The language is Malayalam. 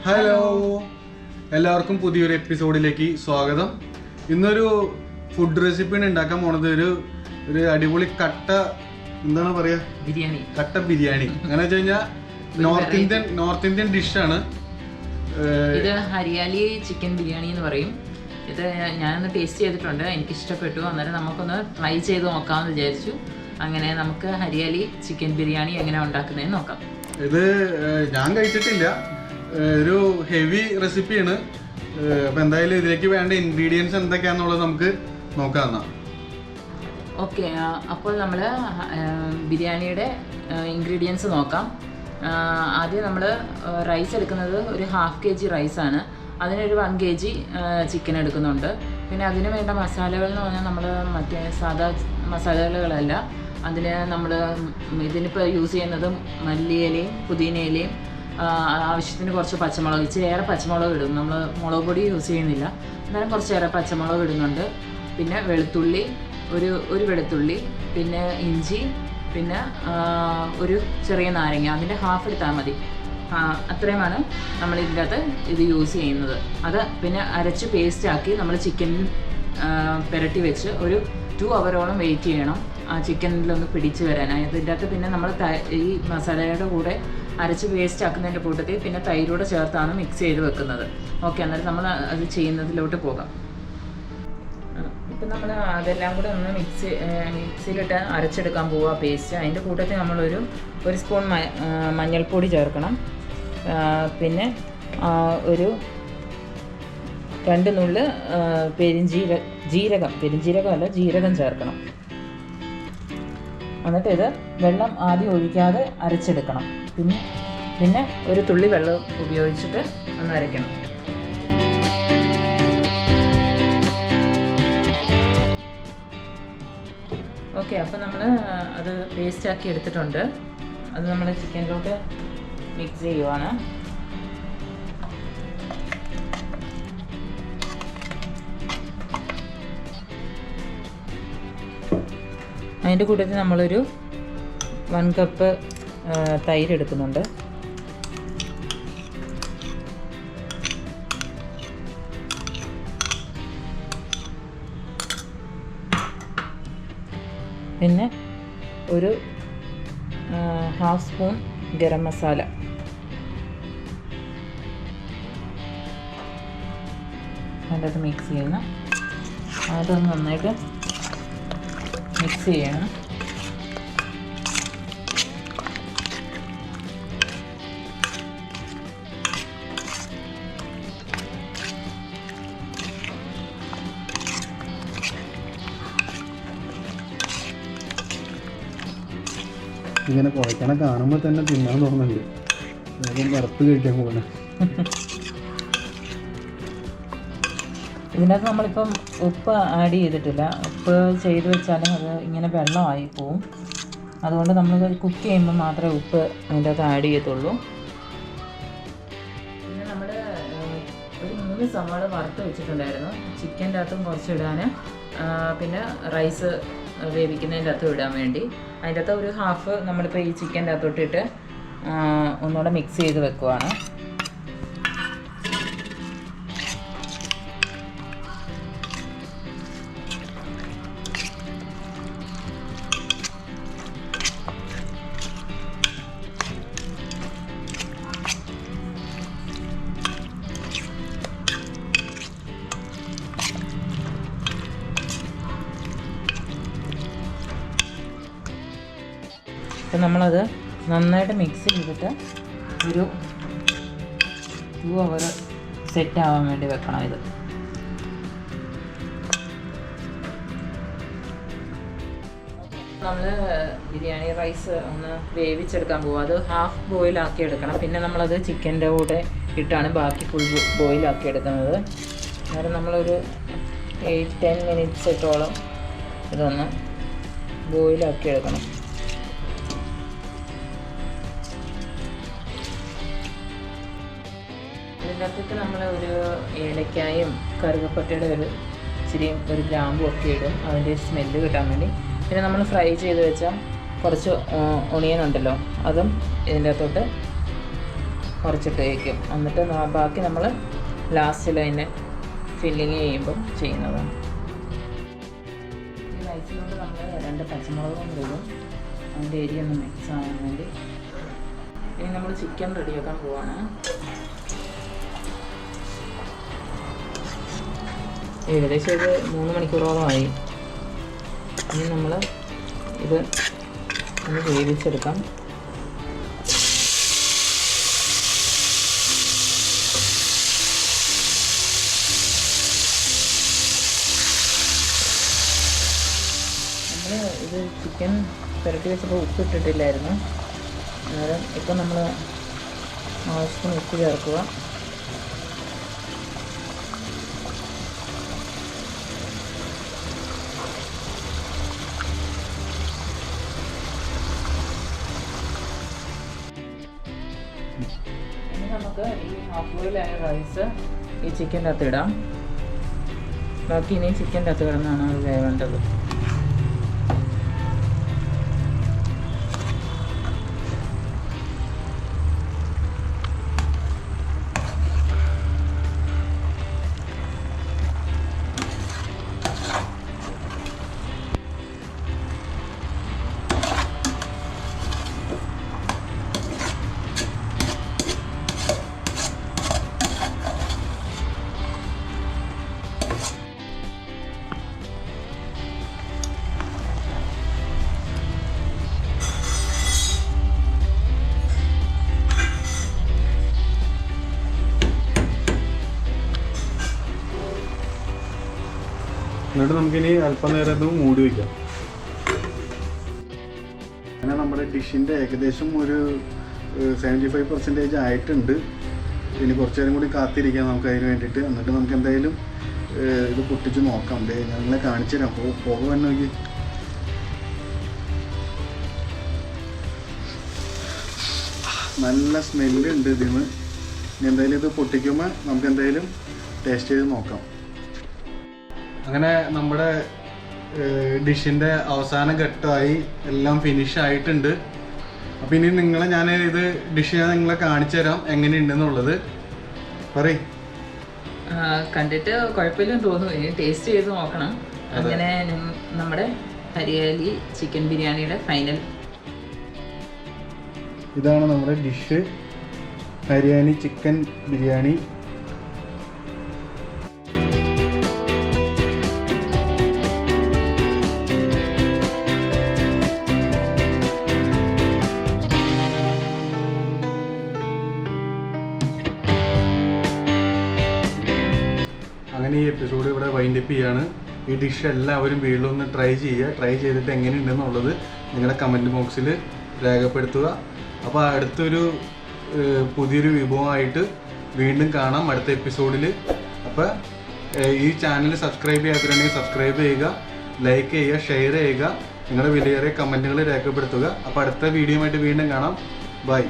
ഹലോ, എല്ലാവർക്കും പുതിയൊരു എപ്പിസോഡിലേക്ക് സ്വാഗതം. ഇന്നൊരു ഫുഡ് റെസിപ്പിയാണ് ഉണ്ടാക്കാൻ പോണത്. ഒരു അടിപൊളി കട്ട എന്താണ് പറയാ, ബിരിയാണി. കട്ട ബിരിയാണി. അങ്ങനെ വെച്ച് കഴിഞ്ഞാൽ നോർത്ത് ഇന്ത്യൻ ഡിഷാണ് ഇത്. ഹരിയാലി ചിക്കൻ ബിരിയാണി എന്ന് പറയും. ഇത് ഞാനൊന്ന് ടേസ്റ്റ് ചെയ്തിട്ടുണ്ട്, എനിക്ക് ഇഷ്ടപ്പെട്ടു. അന്നേരം നമുക്കൊന്ന് ട്രൈ ചെയ്ത് നോക്കാമെന്ന് വിചാരിച്ചു. അങ്ങനെ നമുക്ക് ഹരിയാലി ചിക്കൻ ബിരിയാണി എങ്ങനെ ഉണ്ടാക്കുന്നതെന്ന് നോക്കാം. ഇത് ഞാൻ കഴിച്ചിട്ടില്ല, ഒരു ഹെവി റെസിപ്പിയാണ്. അപ്പം എന്തായാലും ഇതിലേക്ക് വേണ്ട ഇൻഗ്രീഡിയൻസ് എന്തൊക്കെയാണെന്നുള്ളത് നമുക്ക് നോക്കാം. ഓക്കെ, അപ്പോൾ നമ്മൾ ബിരിയാണിയുടെ ഇൻഗ്രീഡിയൻസ് നോക്കാം. ആദ്യം നമ്മൾ റൈസ് എടുക്കുന്നത് ഒരു 1/2 kg റൈസാണ്. അതിനൊരു 1 kg ചിക്കൻ എടുക്കുന്നുണ്ട്. പിന്നെ അതിന് വേണ്ട മസാലകൾ എന്ന് പറഞ്ഞാൽ നമ്മൾ മറ്റേ സാധാ മസാലകളല്ല. അതിന് നമ്മൾ ഇതിനിപ്പോൾ യൂസ് ചെയ്യുന്നത് മല്ലിയിലയും പുതിനയിലയും ആവശ്യത്തിന് കുറച്ച് പച്ചമുളക്, ഇച്ചിരിയേറെ പച്ചമുളക് ഇടും. നമ്മൾ മുളക് പൊടി യൂസ് ചെയ്യുന്നില്ല, എന്നാലും കുറച്ചേറെ പച്ചമുളക് ഇടുന്നുണ്ട്. പിന്നെ വെളുത്തുള്ളി, ഒരു വെളുത്തുള്ളി, പിന്നെ ഇഞ്ചി, പിന്നെ ഒരു ചെറിയ നാരങ്ങ, അതിൻ്റെ 1/2 എടുത്താൽ മതി. അത്രയുമാണ് നമ്മൾ ഇതിൻ്റെ അകത്ത് ഇത് യൂസ് ചെയ്യുന്നത്. അത് പിന്നെ അരച്ച് പേസ്റ്റാക്കി നമ്മൾ ചിക്കനിൽ പുരട്ടി വെച്ച് ഒരു 2 hour വെയിറ്റ് ചെയ്യണം ആ ചിക്കനിലൊന്ന് പിടിച്ച് വരാനായി. ഇതിൻ്റെ അകത്ത് പിന്നെ നമ്മൾ ഈ മസാലയുടെ കൂടെ അരച്ച് പേസ്റ്റ് ആക്കുന്നതിൻ്റെ കൂട്ടത്തിൽ പിന്നെ തൈരോടെ ചേർത്താണ് മിക്സ് ചെയ്ത് വെക്കുന്നത്. ഓക്കെ, അന്നേരം നമ്മൾ അത് ചെയ്യുന്നതിലോട്ട് പോകാം. ഇപ്പം നമ്മൾ അതെല്ലാം കൂടെ ഒന്ന് മിക്സിയിലിട്ട് അരച്ചെടുക്കാൻ പോവുക പേസ്റ്റ്. അതിൻ്റെ കൂട്ടത്തിൽ നമ്മളൊരു സ്പൂൺ മഞ്ഞൾപ്പൊടി ചേർക്കണം. പിന്നെ ഒരു 2 നുള്ള് ജീരകം ചേർക്കണം. എന്നിട്ട് ഇത് വെള്ളം ആദ്യം ഒഴിക്കാതെ അരച്ചെടുക്കണം. പിന്നെ ഒരു തുള്ളി വെള്ളം ഉപയോഗിച്ചിട്ട് ഒന്ന് അരയ്ക്കണം. ഓക്കെ, അപ്പോൾ നമ്മൾ അത് പേസ്റ്റാക്കി എടുത്തിട്ടുണ്ട്. അത് നമ്മൾ ചിക്കനിലോട്ട് മിക്സ് ചെയ്യുവാണ്. അതിൻ്റെ കൂട്ടത്തിൽ നമ്മളൊരു 1 കപ്പ് തൈര് എടുക്കുന്നുണ്ട്. പിന്നെ ഒരു 1/2 സ്പൂൺ ഗരം മസാല. അതിൻ്റെ അത് മിക്സ് ചെയ്യണം. അതൊന്ന് നന്നായിട്ട് മിക്സ് ചെയ്യണം. ഇങ്ങനെ കുഴക്കണ കാണുമ്പോൾ തന്നെ തിന്നാൻ തോന്നുന്നുണ്ട്. വേഗം വറുത്ത് കഴിക്കാൻ പോകണം. ഇതിനകത്ത് നമ്മളിപ്പം ഉപ്പ് ആഡ് ചെയ്തിട്ടില്ല. ഉപ്പ് ചെയ്ത് വെച്ചാലും അത് ഇങ്ങനെ വെള്ളമായി പോവും. അതുകൊണ്ട് നമ്മൾ കുക്ക് ചെയ്യുമ്പോൾ മാത്രമേ ഉപ്പ് അതിൻ്റെ അകത്ത് ആഡ് ചെയ്യത്തുള്ളൂ. പിന്നെ നമ്മൾ ഒരു 3 സവാള വറുത്ത് വെച്ചിട്ടുണ്ടായിരുന്നു. ചിക്കൻ്റെ അകത്തും കുറച്ച് ഇടാൻ, പിന്നെ റൈസ് വേവിക്കുന്നതിൻ്റെ അകത്തും ഇടാൻ വേണ്ടി. അതിൻ്റെ അകത്ത് ഒരു 1/2 നമ്മളിപ്പോൾ ഈ ചിക്കൻ്റെ അകത്തോട്ടിട്ട് ഒന്നുകൂടെ മിക്സ് ചെയ്ത് വെക്കുവാണ്. അപ്പം നമ്മളത് നന്നായിട്ട് മിക്സ് ചെയ്തിട്ട് ഒരു 2 hour സെറ്റ് ആവാൻ വേണ്ടി വെക്കണം. ഇത് നമ്മൾ ബിരിയാണി റൈസ് ഒന്ന് വേവിച്ചെടുക്കാൻ പോകും. അത് 1/2 ബോയിലാക്കി എടുക്കണം. പിന്നെ നമ്മളത് ചിക്കൻ്റെ കൂടെ ഇട്ടാണ് ബാക്കി ഫുൾ ബോയിലാക്കി എടുക്കുന്നത്. അന്നേരം നമ്മളൊരു 8-10 മിനിറ്റ്സോളം ഇതൊന്ന് ബോയിലാക്കി എടുക്കണം. ഇതിനകത്തേക്ക് നമ്മൾ ഒരു ഏലക്കായും കറുകപ്പട്ടയുടെ ഒരു ഗ്രാമ്പും ഒക്കെ ഇടും, അതിൻ്റെ സ്മെല്ല് കിട്ടാൻ വേണ്ടി. പിന്നെ നമ്മൾ ഫ്രൈ ചെയ്ത് വെച്ച കുറച്ച് ഒണിയൻ ഉണ്ടല്ലോ, അതും ഇതിൻ്റെ അകത്തോട്ട് കുറച്ചിട്ട് വയ്ക്കും. എന്നിട്ട് ബാക്കി നമ്മൾ ലാസ്റ്റിൽ അതിനെ ഫില്ലിങ് ചെയ്യുമ്പം ചെയ്യുന്നതാണ്. ഈ റൈസിലോട്ട് നമ്മൾ 2 പച്ചമുളകും ഇടും, അതിൻ്റെ എരി ഒന്ന് മിക്സ് ആവാൻ വേണ്ടി. ഇനി നമ്മൾ ചിക്കൻ റെഡിയാക്കാൻ പോവാണ്. ഏകദേശം ഒരു 3 മണിക്കൂറോളമായി. ഇനി നമ്മൾ ഇത് ഒന്ന് വേവിച്ചെടുക്കാം. നമ്മൾ ഇത് ചിക്കൻ പുരട്ടി വെച്ചപ്പോൾ ഉപ്പ് ഇട്ടിട്ടില്ലായിരുന്നു. അന്നേരം ഇപ്പം നമ്മൾ ആവശ്യത്തിന് ഉപ്പ് ചേർക്കുക. ഇനി നമുക്ക് ഈ ഹാഫ് ബോയിലായ റൈസ് ഈ ചിക്കൻ്റെ അകത്ത് ഇടാം. ബാക്കി ഇനി ചിക്കൻ്റെ അകത്ത് കിടന്നാണ് അത് വേവേണ്ടത്. എന്നിട്ട് നമുക്കിനി അല്പനേരം ഇത് മൂടി വയ്ക്കാം. അങ്ങനെ നമ്മുടെ ഡിഷിൻ്റെ ഏകദേശം ഒരു 75% ആയിട്ടുണ്ട്. ഇനി കുറച്ച് നേരം കൂടി കാത്തിരിക്കാം നമുക്ക് അതിന് വേണ്ടിയിട്ട്. എന്നിട്ട് നമുക്ക് എന്തായാലും ഇത് പൊട്ടിച്ച് നോക്കാം. ഞങ്ങളെ കാണിച്ചു തരാം. പുക വന്ന് നോക്കി. നല്ല സ്മെല്ലുണ്ട് ഇതിന്. ഇനി എന്തായാലും ഇത് പൊട്ടിക്കുമ്പോൾ നമുക്ക് എന്തായാലും ടേസ്റ്റ് ചെയ്ത് നോക്കാം. അങ്ങനെ നമ്മുടെ ഡിഷിൻ്റെ അവസാന ഘട്ടമായി, എല്ലാം ഫിനിഷ് ആയിട്ടുണ്ട്. അപ്പോൾ ഇനി ഞാൻ ഇത് ഡിഷ് നിങ്ങളെ കാണിച്ചു തരാം എങ്ങനെയുണ്ടെന്നുള്ളത്. പറയും കണ്ടിട്ട് കുഴപ്പമില്ലെന്ന് തോന്നുന്നു. ഇനി ടേസ്റ്റ് ചെയ്ത് നോക്കണം. അങ്ങനെ നമ്മുടെ ഹരിയാലി ചിക്കൻ ബിരിയാണിയുടെ ഫൈനൽ. ഇതാണ് നമ്മുടെ ഡിഷ്, ഹരിയാലി ചിക്കൻ ബിരിയാണി. അങ്ങനെ ഈ എപ്പിസോഡ് ഇവിടെ വൈൻഡപ്പ് ചെയ്യാണ്. ഈ ഡിഷ് എല്ലാവരും വീട്ടിലൊന്ന് ട്രൈ ചെയ്യുക. ട്രൈ ചെയ്തിട്ട് എങ്ങനെയുണ്ടെന്നുള്ളത് നിങ്ങളുടെ കമൻറ്റ് ബോക്സിൽ രേഖപ്പെടുത്തുക. അപ്പോൾ അടുത്തൊരു പുതിയൊരു വിഭവമായിട്ട് വീണ്ടും കാണാം അടുത്ത എപ്പിസോഡിൽ. അപ്പോൾ ഈ ചാനൽ സബ്സ്ക്രൈബ് ചെയ്യാത്തവരുണ്ടെങ്കിൽ സബ്സ്ക്രൈബ് ചെയ്യുക, ലൈക്ക് ചെയ്യുക, ഷെയർ ചെയ്യുക, നിങ്ങളുടെ വിലയേറിയ കമൻറ്റുകൾ രേഖപ്പെടുത്തുക. അപ്പോൾ അടുത്ത വീഡിയോയുമായിട്ട് വീണ്ടും കാണാം. ബൈ.